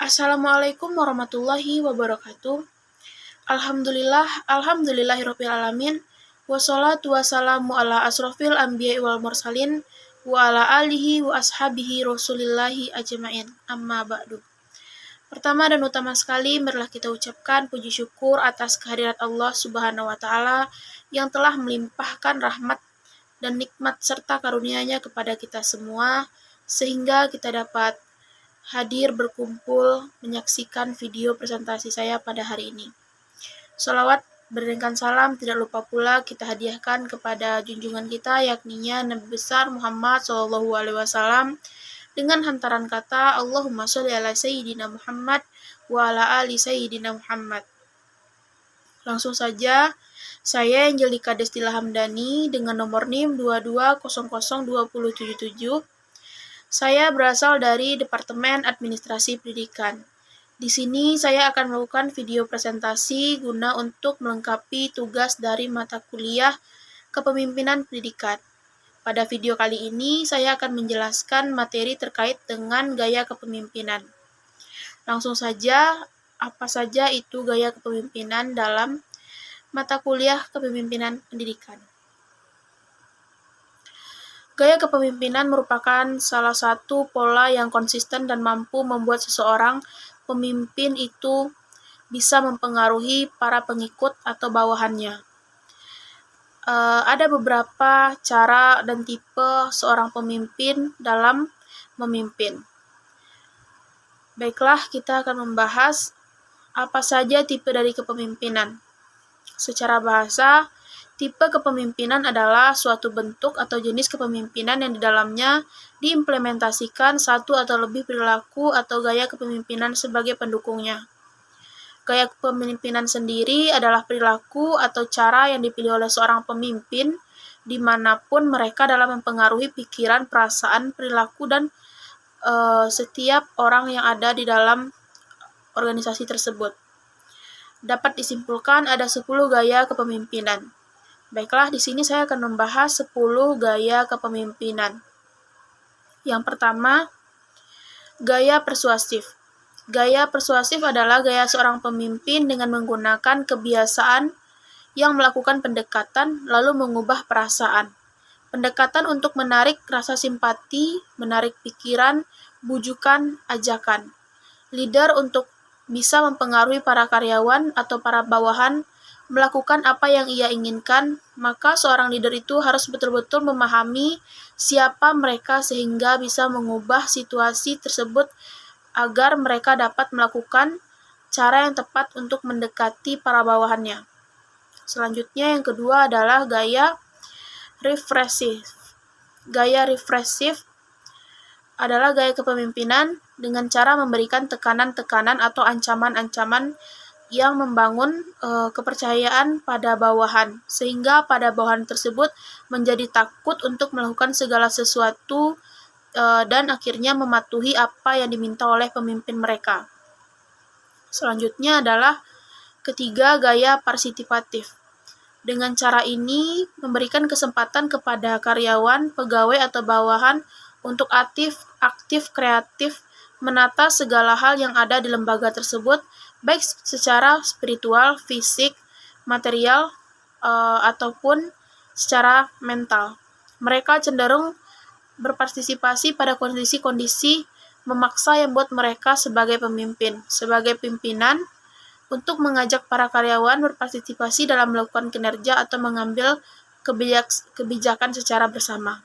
Assalamualaikum warahmatullahi wabarakatuh. Alhamdulillahirabbil alamin. Wassalatu wassalamu ala asrofil anbiya'i wal mursalin wa ala alihi wa ashabihi rasulillahi ajma'in. Amma ba'du. Pertama dan utama sekali, marilah kita ucapkan puji syukur atas kehadirat Allah Subhanahu wa taala yang telah melimpahkan rahmat dan nikmat serta karunia-Nya kepada kita semua sehingga kita dapat hadir berkumpul menyaksikan video presentasi saya pada hari ini. Sholawat beriringkan salam tidak lupa pula kita hadiahkan kepada junjungan kita yakninya Nabi besar Muhammad SAW dengan hantaran kata Allahumma sholli ala sayyidina Muhammad wa ala ali sayyidina Muhammad. Langsung saja, saya Angelika Destila Hamdani dengan nomor NIM 22002077. Saya berasal dari Departemen Administrasi Pendidikan. Di sini saya akan melakukan video presentasi guna untuk melengkapi tugas dari mata kuliah Kepemimpinan Pendidikan. Pada video kali ini, saya akan menjelaskan materi terkait dengan gaya kepemimpinan. Langsung saja, apa saja itu gaya kepemimpinan dalam mata kuliah Kepemimpinan Pendidikan? Gaya kepemimpinan merupakan salah satu pola yang konsisten dan mampu membuat seseorang pemimpin itu bisa mempengaruhi para pengikut atau bawahannya. Ada beberapa cara dan tipe seorang pemimpin dalam memimpin. Baiklah, kita akan membahas apa saja tipe dari kepemimpinan. Secara bahasa, tipe kepemimpinan adalah suatu bentuk atau jenis kepemimpinan yang di dalamnya diimplementasikan satu atau lebih perilaku atau gaya kepemimpinan sebagai pendukungnya. Gaya kepemimpinan sendiri adalah perilaku atau cara yang dipilih oleh seorang pemimpin dimanapun mereka dalam mempengaruhi pikiran, perasaan, perilaku, dan setiap orang yang ada di dalam organisasi tersebut. Dapat disimpulkan ada 10 gaya kepemimpinan. Baiklah, di sini saya akan membahas 10 gaya kepemimpinan. Yang pertama, gaya persuasif. Gaya persuasif adalah gaya seorang pemimpin dengan menggunakan kebiasaan yang melakukan pendekatan lalu mengubah perasaan. Pendekatan untuk menarik rasa simpati, menarik pikiran, bujukan, ajakan. Leader untuk bisa mempengaruhi para karyawan atau para bawahan melakukan apa yang ia inginkan, maka seorang leader itu harus betul-betul memahami siapa mereka sehingga bisa mengubah situasi tersebut agar mereka dapat melakukan cara yang tepat untuk mendekati para bawahannya. Selanjutnya yang kedua adalah gaya represif. Gaya represif adalah gaya kepemimpinan dengan cara memberikan tekanan-tekanan atau ancaman-ancaman yang membangun kepercayaan pada bawahan, sehingga pada bawahan tersebut menjadi takut untuk melakukan segala sesuatu dan akhirnya mematuhi apa yang diminta oleh pemimpin mereka. Selanjutnya adalah ketiga, gaya partisipatif. Dengan cara ini, memberikan kesempatan kepada karyawan, pegawai, atau bawahan untuk aktif, kreatif, menata segala hal yang ada di lembaga tersebut, baik secara spiritual, fisik, material, ataupun secara mental. Mereka cenderung berpartisipasi pada kondisi-kondisi memaksa yang buat mereka sebagai pemimpin, sebagai pimpinan, untuk mengajak para karyawan berpartisipasi dalam melakukan kinerja atau mengambil kebijakan secara bersama.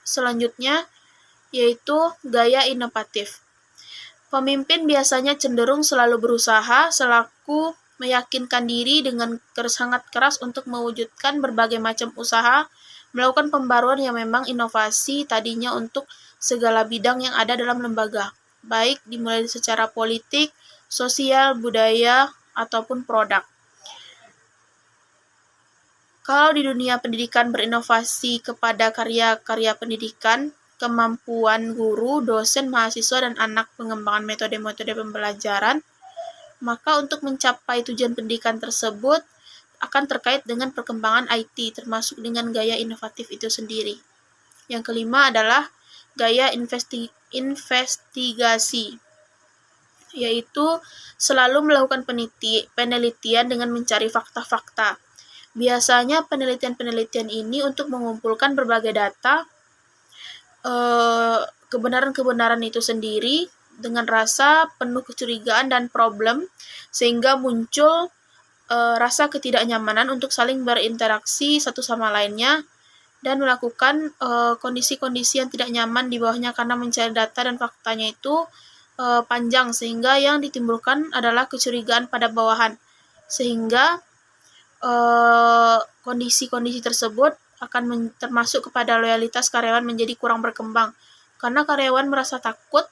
Selanjutnya, yaitu gaya inovatif. Pemimpin biasanya cenderung selalu berusaha selaku meyakinkan diri dengan sangat keras untuk mewujudkan berbagai macam usaha, melakukan pembaruan yang memang inovasi tadinya untuk segala bidang yang ada dalam lembaga, baik dimulai secara politik, sosial, budaya, ataupun produk. Kalau di dunia pendidikan berinovasi kepada karya-karya pendidikan, kemampuan guru, dosen, mahasiswa, dan anak pengembangan metode-metode pembelajaran, maka untuk mencapai tujuan pendidikan tersebut akan terkait dengan perkembangan IT, termasuk dengan gaya inovatif itu sendiri. Yang kelima adalah gaya investigasi, yaitu selalu melakukan penelitian dengan mencari fakta-fakta. Biasanya penelitian-penelitian ini untuk mengumpulkan berbagai data, kebenaran-kebenaran itu sendiri dengan rasa penuh kecurigaan dan problem, sehingga muncul rasa ketidaknyamanan untuk saling berinteraksi satu sama lainnya dan melakukan kondisi-kondisi yang tidak nyaman di bawahnya karena mencari data dan faktanya itu panjang, sehingga yang ditimbulkan adalah kecurigaan pada bawahan, sehingga kondisi-kondisi tersebut akan termasuk kepada loyalitas karyawan menjadi kurang berkembang karena karyawan merasa takut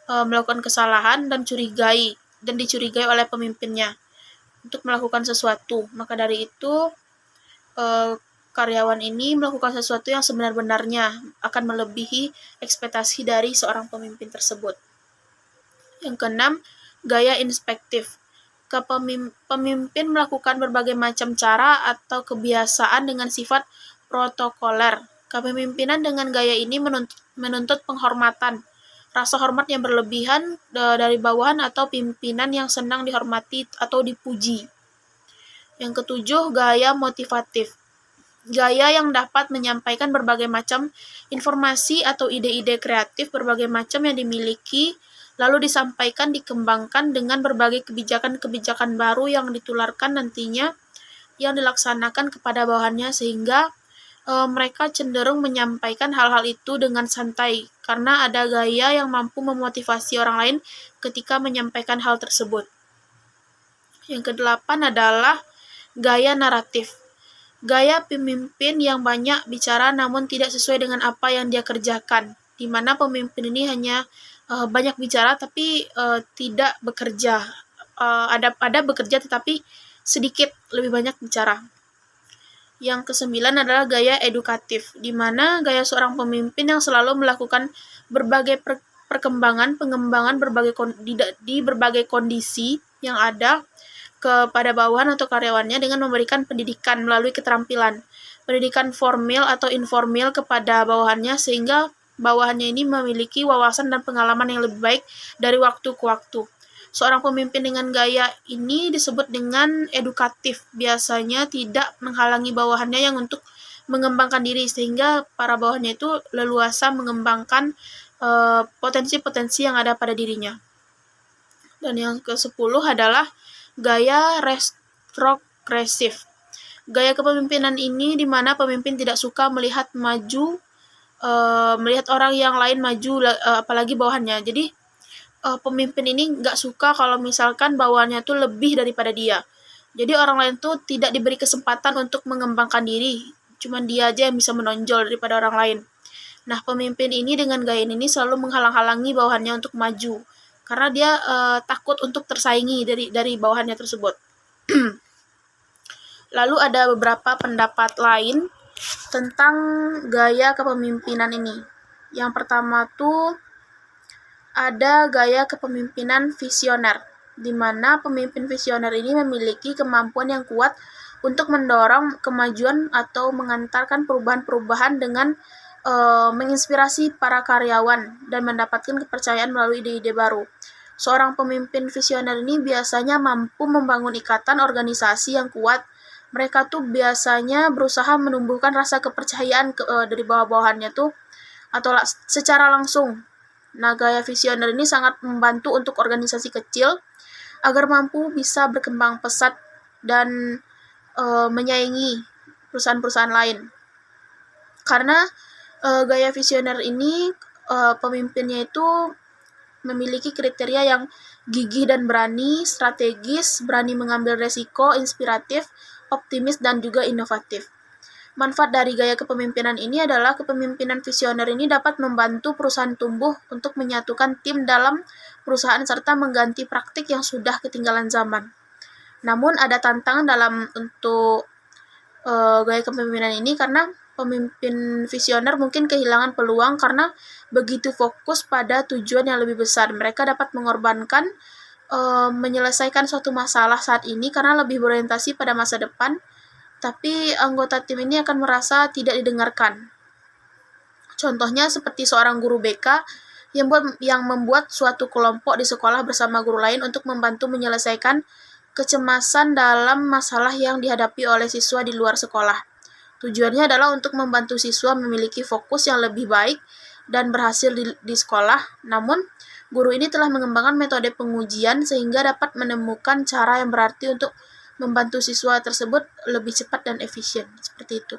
melakukan kesalahan dan dicurigai oleh pemimpinnya untuk melakukan sesuatu. Maka dari itu karyawan ini melakukan sesuatu yang sebenar-benarnya akan melebihi ekspektasi dari seorang pemimpin tersebut. Yang keenam, gaya inspektif. Pemimpin melakukan berbagai macam cara atau kebiasaan dengan sifat protokoler. Kepemimpinan dengan gaya ini menuntut penghormatan, rasa hormat yang berlebihan dari bawahan atau pimpinan yang senang dihormati atau dipuji. Yang ketujuh, gaya motivatif. Gaya yang dapat menyampaikan berbagai macam informasi atau ide-ide kreatif berbagai macam yang dimiliki, lalu disampaikan, dikembangkan dengan berbagai kebijakan-kebijakan baru yang ditularkan nantinya, yang dilaksanakan kepada bawahannya, sehingga mereka cenderung menyampaikan hal-hal itu dengan santai, karena ada gaya yang mampu memotivasi orang lain ketika menyampaikan hal tersebut. Yang kedelapan adalah gaya naratif. Gaya pemimpin yang banyak bicara namun tidak sesuai dengan apa yang dia kerjakan, di mana pemimpin ini hanya banyak bicara tapi tidak bekerja. Ada bekerja tetapi sedikit lebih banyak bicara. Yang kesembilan adalah gaya edukatif, di mana gaya seorang pemimpin yang selalu melakukan berbagai pengembangan di berbagai kondisi yang ada kepada bawahan atau karyawannya dengan memberikan pendidikan melalui keterampilan, pendidikan formal atau informal kepada bawahannya, sehingga bawahannya ini memiliki wawasan dan pengalaman yang lebih baik dari waktu ke waktu. Seorang pemimpin dengan gaya ini disebut dengan edukatif, biasanya tidak menghalangi bawahannya yang untuk mengembangkan diri, sehingga para bawahannya itu leluasa mengembangkan potensi-potensi yang ada pada dirinya. Dan yang ke-10 adalah gaya retrogresif. Gaya kepemimpinan ini di mana pemimpin tidak suka melihat orang yang lain maju, apalagi bawahannya. Jadi pemimpin ini nggak suka kalau misalkan bawahannya tuh lebih daripada dia. Jadi orang lain tuh tidak diberi kesempatan untuk mengembangkan diri, cuman dia aja yang bisa menonjol daripada orang lain. Nah, pemimpin ini dengan gaya ini selalu menghalang-halangi bawahannya untuk maju, karena dia takut untuk tersaingi dari bawahannya tersebut. Lalu ada beberapa pendapat lain tentang gaya kepemimpinan ini. Yang pertama tuh ada gaya kepemimpinan visioner, di mana pemimpin visioner ini memiliki kemampuan yang kuat untuk mendorong kemajuan atau mengantarkan perubahan-perubahan dengan menginspirasi para karyawan dan mendapatkan kepercayaan melalui ide-ide baru. Seorang pemimpin visioner ini biasanya mampu membangun ikatan organisasi yang kuat. Mereka tuh biasanya berusaha menumbuhkan rasa kepercayaan dari bawah-bawahannya tuh atau secara langsung. Nah, gaya visioner ini sangat membantu untuk organisasi kecil agar mampu bisa berkembang pesat dan menyaingi perusahaan-perusahaan lain. Karena gaya visioner ini pemimpinnya itu memiliki kriteria yang gigih dan berani, strategis, berani mengambil resiko, inspiratif, optimis, dan juga inovatif. Manfaat dari gaya kepemimpinan ini adalah kepemimpinan visioner ini dapat membantu perusahaan tumbuh untuk menyatukan tim dalam perusahaan serta mengganti praktik yang sudah ketinggalan zaman. Namun ada tantangan untuk gaya kepemimpinan ini karena pemimpin visioner mungkin kehilangan peluang karena begitu fokus pada tujuan yang lebih besar. Mereka dapat mengorbankan menyelesaikan suatu masalah saat ini karena lebih berorientasi pada masa depan, tapi anggota tim ini akan merasa tidak didengarkan. Contohnya seperti seorang guru BK yang membuat suatu kelompok di sekolah bersama guru lain untuk membantu menyelesaikan kecemasan dalam masalah yang dihadapi oleh siswa di luar sekolah. Tujuannya adalah untuk membantu siswa memiliki fokus yang lebih baik dan berhasil di sekolah. Namun, guru ini telah mengembangkan metode pengujian sehingga dapat menemukan cara yang berarti untuk membantu siswa tersebut lebih cepat dan efisien. Seperti itu.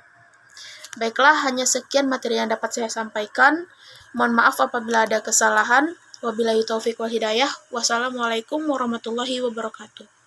Baiklah, hanya sekian materi yang dapat saya sampaikan. Mohon maaf apabila ada kesalahan. Wabillahi taufiq wal hidayah. Wassalamualaikum warahmatullahi wabarakatuh.